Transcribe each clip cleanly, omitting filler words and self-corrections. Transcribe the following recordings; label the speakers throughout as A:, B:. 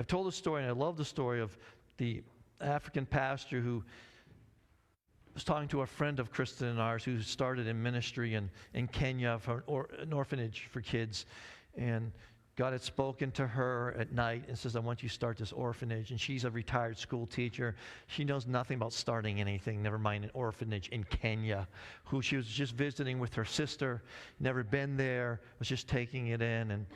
A: I've told the story, and I love the story of the African pastor who was talking to a friend of Kristen and ours who started in ministry in Kenya for an orphanage for kids. And God had spoken to her at night and says, I want you to start this orphanage. And she's a retired school teacher. She knows nothing about starting anything, never mind an orphanage in Kenya, who she was just visiting with her sister, never been there, was just taking it in. And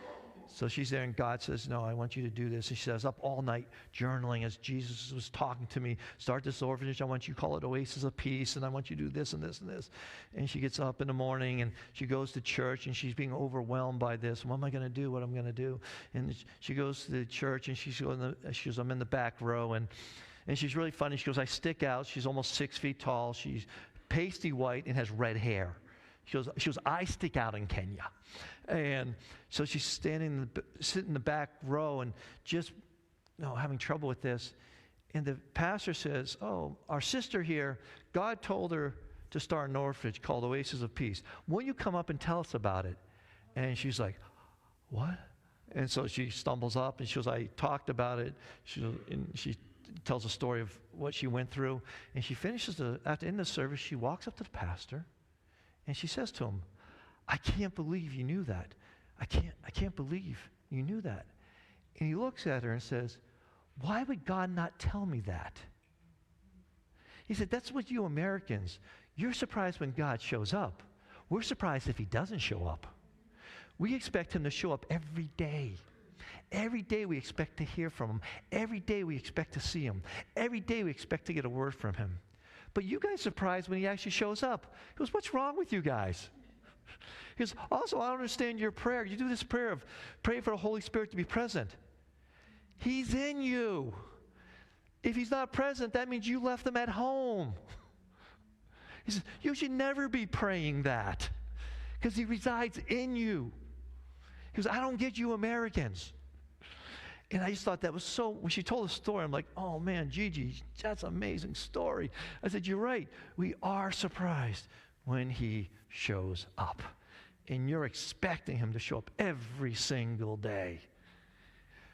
A: so she's there, and God says, no, I want you to do this. And she says, up all night journaling as Jesus was talking to me, start this orphanage. I want you to call it Oasis of Peace, and I want you to do this and this and this. And she gets up in the morning, and she goes to church, and she's being overwhelmed by this. What am I going to do? What am I going to do? And she goes to the church, and she goes, I'm in the back row. And she's really funny. She goes, I stick out. She's almost 6 feet tall. She's pasty white and has red hair. She goes, I stick out in Kenya. And so she's sitting in the back row and just having trouble with this. And the pastor says, oh, our sister here, God told her to start an orphanage called Oasis of Peace. Won't you come up and tell us about it? And she's like, what? And so she stumbles up and she goes, I talked about it. She tells a story of what she went through. And she finishes, at the end of the service, she walks up to the pastor and she says to him, I can't believe you knew that. I can't believe you knew that. And he looks at her and says, why would God not tell me that? He said, that's what you Americans, you're surprised when God shows up. We're surprised if he doesn't show up. We expect him to show up every day. Every day we expect to hear from him. Every day we expect to see him. Every day we expect to get a word from him. But you guys are surprised when he actually shows up. He goes, what's wrong with you guys? He goes, also, I don't understand your prayer. You do this prayer of pray for the Holy Spirit to be present. He's in you. If he's not present, that means you left him at home. He says, you should never be praying that because he resides in you. He goes, I don't get you Americans. And I just thought that was so, when she told the story, I'm like, oh man, Gigi, that's an amazing story. I said, you're right. We are surprised when he shows up. And you're expecting him to show up every single day.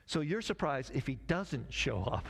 A: So you're surprised if he doesn't show up.